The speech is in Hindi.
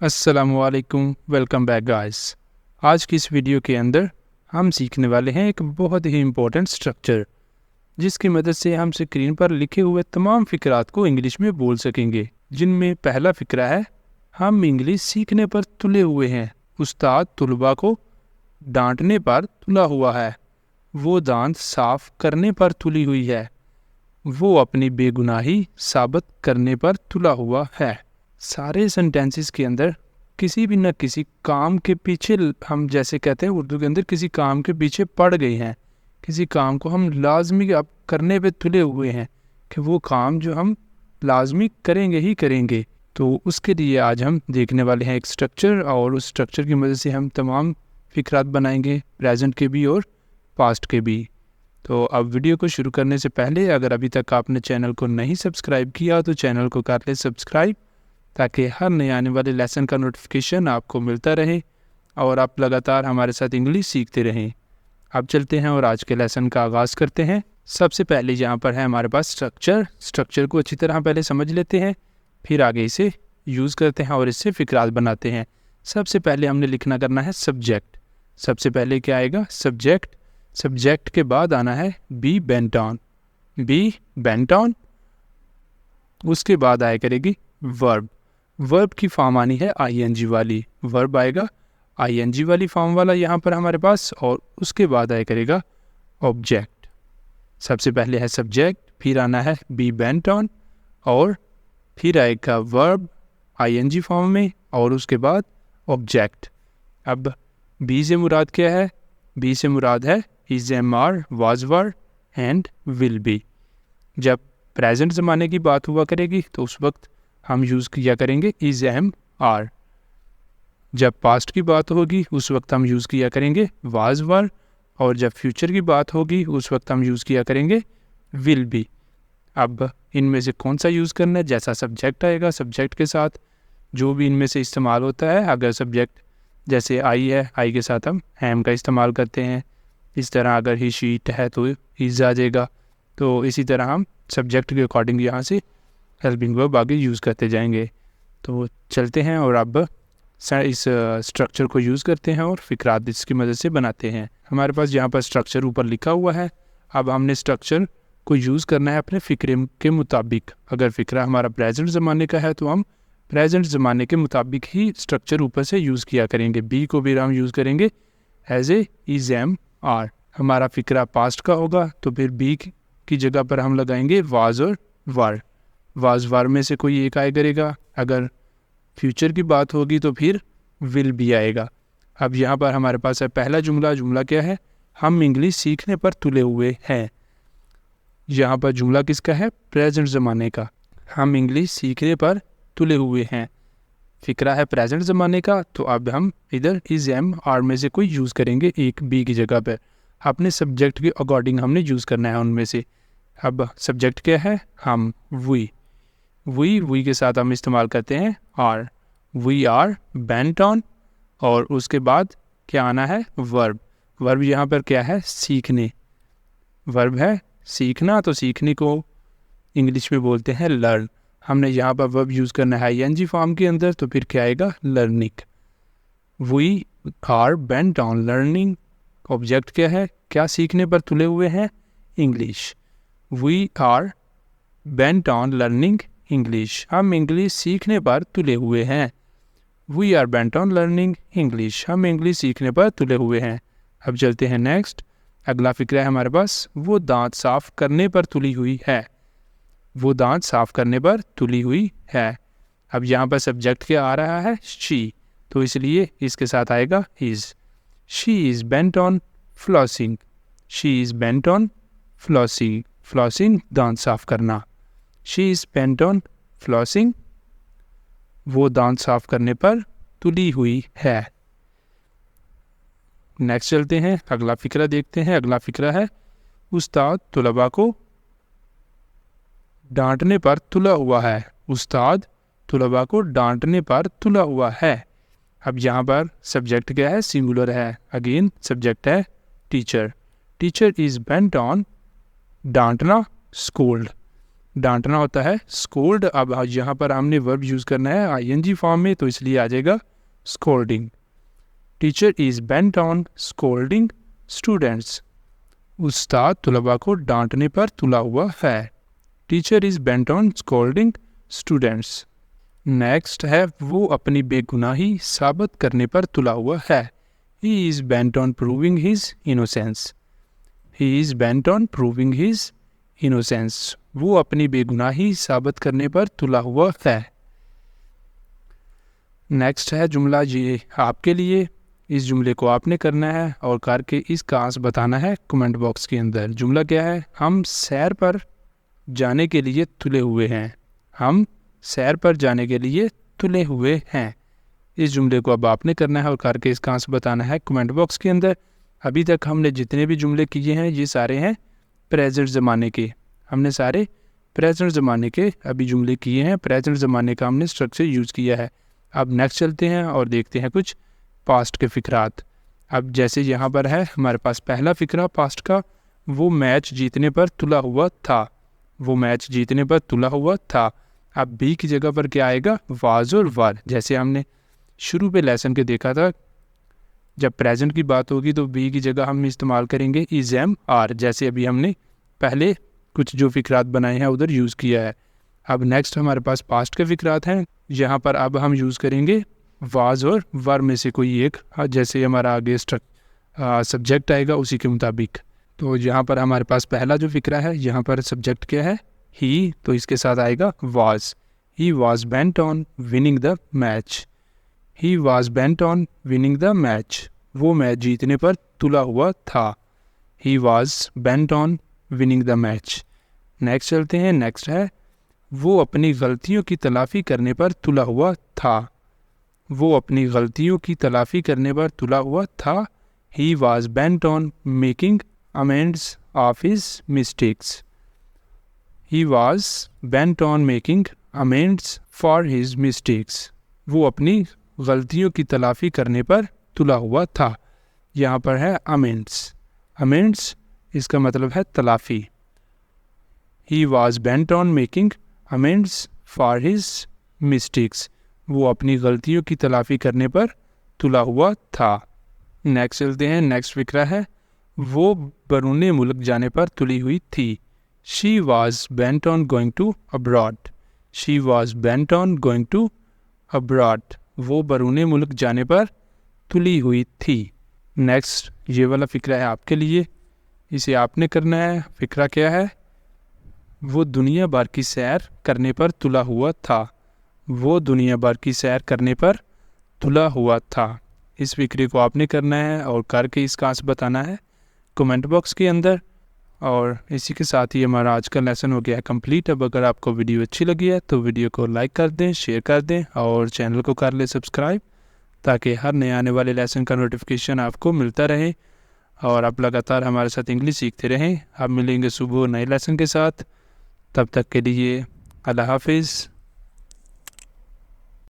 अस्सलामुअलैकुम, वेलकम बैक गाइस। आज की इस वीडियो के अंदर हम सीखने वाले हैं एक बहुत ही इम्पोर्टेंट स्ट्रक्चर, जिसकी मदद से हम स्क्रीन पर लिखे हुए तमाम फ़िक्रात को इंग्लिश में बोल सकेंगे। जिनमें पहला फ़िक्रा है, हम इंग्लिश सीखने पर तुले हुए हैं, उस्ताद तुलबा को डांटने पर तुला हुआ है, वो दांत साफ करने पर तुली हुई है, वो अपनी बेगुनाही साबित करने पर तुला हुआ है। सारे सेंटेंसेस के अंदर किसी भी न किसी काम के पीछे, हम जैसे कहते हैं उर्दू के अंदर, किसी काम के पीछे पड़ गए हैं, किसी काम को हम लाजमी अब करने पे तुले हुए हैं कि वो काम जो हम लाजमी करेंगे ही करेंगे। तो उसके लिए आज हम देखने वाले हैं एक स्ट्रक्चर, और उस स्ट्रक्चर की मदद से हम तमाम फ़िक्रात बनाएंगे, प्रेजेंट के भी और पास्ट के भी। तो अब वीडियो को शुरू करने से पहले अगर अभी तक आपने चैनल को नहीं सब्सक्राइब किया तो चैनल को कर ले सब्सक्राइब, ताकि हर नए आने वाले लेसन का नोटिफिकेशन आपको मिलता रहे और आप लगातार हमारे साथ इंग्लिश सीखते रहें। अब चलते हैं और आज के लेसन का आगाज़ करते हैं। सबसे पहले यहाँ पर है हमारे पास स्ट्रक्चर को अच्छी तरह पहले समझ लेते हैं, फिर आगे इसे यूज़ करते हैं और इससे फ़िक्रात बनाते हैं। सबसे पहले हमने लिखना करना है सब्जेक्ट। सबसे पहले क्या आएगा? सब्जेक्ट। सब्जेक्ट के बाद आना है बी बेंट ऑन। उसके बाद आया करेगी वर्ब। वर्ब की फॉर्म आनी है आईएनजी वाली, वर्ब आएगा आईएनजी वाली फॉर्म वाला यहाँ पर हमारे पास, और उसके बाद आया करेगा ऑब्जेक्ट। सबसे पहले है सब्जेक्ट, फिर आना है बी बेंट ऑन, और फिर आएगा वर्ब आईएनजी फॉर्म में, और उसके बाद ऑब्जेक्ट। अब बी से मुराद क्या है? बी से मुराद है is, am, are, was, were and will be. जब प्रेजेंट ज़माने की बात हुआ करेगी तो उस वक्त हम यूज़ किया करेंगे इज, एम, आर। जब पास्ट की बात होगी उस वक्त हम यूज़ किया करेंगे वाज, वर, और जब फ्यूचर की बात होगी उस वक्त हम यूज़ किया करेंगे विल बी। अब इनमें से कौन सा यूज़ करना है? जैसा सब्जेक्ट आएगा, सब्जेक्ट के साथ जो भी इनमें से इस्तेमाल होता है, अगर सब्जेक्ट जैसे आई है, आई के साथ हम एम का इस्तेमाल करते हैं। इस तरह अगर ही शीट है तो इज आ जाएगा। तो इसी तरह हम सब्जेक्ट के अकॉर्डिंग यहाँ से हेल्पिंग वर्ब आगे यूज़ करते जाएंगे। तो चलते हैं और अब इस स्ट्रक्चर को यूज़ करते हैं और फ़िक्रात इसकी मदद से बनाते हैं। हमारे पास यहाँ पर स्ट्रक्चर ऊपर लिखा हुआ है। अब हमने स्ट्रक्चर को यूज़ करना है अपने फ़िक्रे के मुताबिक। अगर फ़िक्रा हमारा प्रेजेंट ज़माने का है तो हम प्रेजेंट ज़माने के मुताबिक ही स्ट्रक्चर ऊपर से यूज़ किया करेंगे। बी को भी हम यूज़ करेंगे as a, is, am, are. हमारा फ़िक्रा पास्ट का होगा तो फिर बी की जगह पर हम लगाएंगे वाज और वर। वाज, वर में से कोई एक आया करेगा। अगर फ्यूचर की बात होगी तो फिर विल भी आएगा। अब यहाँ पर हमारे पास है पहला जुमला क्या है? हम इंग्लिश सीखने पर तुले हुए हैं। यहाँ पर जुमला किसका है? प्रेजेंट ज़माने का। हम इंग्लिश सीखने पर तुले हुए हैं, फ़िक्रा है प्रेजेंट ज़माने का, तो अब हम इधर इज, एम, आर में से कोई यूज़ करेंगे एक बी की जगह पर। अपने सब्जेक्ट के अकॉर्डिंग हमने यूज़ करना है उनमें से। अब सब्जेक्ट क्या है? हम वी के साथ हम इस्तेमाल करते हैं are. We are bent on, और उसके बाद क्या आना है? वर्ब। वर्ब यहाँ पर क्या है? सीखने। वर्ब है सीखना, तो सीखने को इंग्लिश में बोलते हैं लर्न। हमने यहाँ पर वर्ब यूज़ करना है आईएनजी फॉर्म के अंदर, तो फिर क्या आएगा? Learning. We are bent on learning. Object क्या है? क्या सीखने पर तुले हुए हैं? English. We are bent on learning English. हम इंग्लिश सीखने पर तुले हुए हैं। We are bent on learning English. हम इंग्लिश सीखने पर तुले हुए हैं। अब चलते हैं नेक्स्ट। अगला फ़िक्रा है हमारे पास, वो दांत साफ करने पर तुली हुई है। वो दांत साफ करने पर तुली हुई है। अब यहाँ पर सब्जेक्ट क्या आ रहा है? शी, तो इसलिए इसके साथ आएगा is. She is bent on flossing. She is bent on flossing. Flossing दांत साफ करना। She is bent on flossing, वो दांत साफ करने पर तुली हुई है। नेक्स्ट चलते हैं, अगला फ़िक्रा देखते हैं। अगला फ़िक्रा है, उस्ताद तुलबा को डांटने पर तुला हुआ है। उस्ताद तुलबा को डांटने पर तुला हुआ है। अब यहाँ पर सब्जेक्ट क्या है? सिंगुलर है। अगेन सब्जेक्ट है teacher. Teacher is bent on डांटना, स्कोल्ड। डांटना होता है स्कोल्ड। अब यहाँ पर हमने वर्ब यूज़ करना है आईएनजी फॉर्म में, तो इसलिए आ जाएगा scolding. Teacher is bent on scolding students. उस्ताद तलबा को डांटने पर तुला हुआ है। Teacher is bent on scolding students. Next है वो अपनी बेगुनाही साबित करने पर तुला हुआ है। He is bent on proving his innocence. He is bent on proving his innocence. वो अपनी बेगुनाही साबित करने पर तुला हुआ है। नेक्स्ट है जुमला ये आपके लिए। इस जुमले को आपने करना है और करके इसका आंसर बताना है कमेंट बॉक्स के अंदर। जुमला क्या है? हम सैर पर जाने के लिए तुले हुए हैं। हम सैर पर जाने के लिए तुले हुए हैं। इस जुमले को अब आपने करना है और करके इसका आंसर बताना है कमेंट बॉक्स के अंदर। अभी तक हमने जितने भी जुमले किए हैं ये सारे हैं प्रेजेंट ज़माने के। हमने सारे प्रेजेंट ज़माने के अभी जुमले किए हैं। प्रेजेंट ज़माने का हमने स्ट्रक्चर यूज़ किया है। अब नेक्स्ट चलते हैं और देखते हैं कुछ पास्ट के फ़िक्रात। अब जैसे यहाँ पर है हमारे पास पहला फ़िक्रा पास्ट का, वो मैच जीतने पर तुला हुआ था। वो मैच जीतने पर तुला हुआ था। अब बी की जगह पर क्या आएगा? वाज और वर। जैसे हमने शुरू पे लेसन के देखा था, जब प्रेजेंट की बात होगी तो बी की जगह हम इस्तेमाल करेंगे इज़ एम आर, जैसे अभी हमने पहले कुछ जो फ़िक्रात बनाए हैं उधर यूज़ किया है। अब नेक्स्ट हमारे पास पास्ट के फ़िक्रात हैं। यहाँ पर अब हम यूज़ करेंगे वाज और वर में से कोई एक, जैसे हमारा आगे सब्जेक्ट आएगा उसी के मुताबिक। तो यहाँ पर हमारे पास पहला जो फ़िक्रा है, यहाँ पर सब्जेक्ट क्या है? ही, तो इसके साथ आएगा was. He was bent on winning the match. He was bent on winning the match. वो मैच जीतने पर तुला हुआ था। ही was bent on winning the match. Next चलते हैं। नेक्स्ट है वो अपनी गलतियों की तलाफ़ी करने पर तुला हुआ था। वो अपनी गलतियों की तलाफ़ी करने पर तुला हुआ था। ही was bent on making amends of his mistakes. He was bent on making amends for his mistakes. वो अपनी गलतियों की तलाफ़ी करने पर तुला हुआ था। यहाँ पर है अमेंड्स। अमेंड्स इसका मतलब है तलाफ़ी। He was bent on making amends for his mistakes. वो अपनी गलतियों की तलाफ़ी करने पर तुला हुआ था। नेक्स्ट चलते हैं। नेक्स्ट फ़िक्रा है वो बरूने मुल्क जाने पर तुली हुई थी। She was bent on going to abroad. She was bent on going to abroad. वो बरूने मुल्क जाने पर तुली हुई थी। नेक्स्ट ये वाला फ़िक्रा है आपके लिए, इसे आपने करना है। फ़िक्रा क्या है? वो दुनिया भर की सैर करने पर तुला हुआ था। वो दुनिया भर की सैर करने पर तुला हुआ था। इस फ़िक्रे को आपने करना है और करके इसका आंसर बताना है कमेंट बॉक्स के अंदर। और इसी के साथ ही हमारा आज का लेसन हो गया है कंप्लीट। अब अगर आपको वीडियो अच्छी लगी है तो वीडियो को लाइक कर दें, शेयर कर दें और चैनल को कर लें सब्सक्राइब, ताकि हर नए आने वाले लेसन का नोटिफिकेशन आपको मिलता रहे और आप लगातार हमारे साथ इंग्लिश सीखते रहें। आप मिलेंगे सुबह नए लेसन के साथ। तब तक के लिए अल्लाह हाफिज़।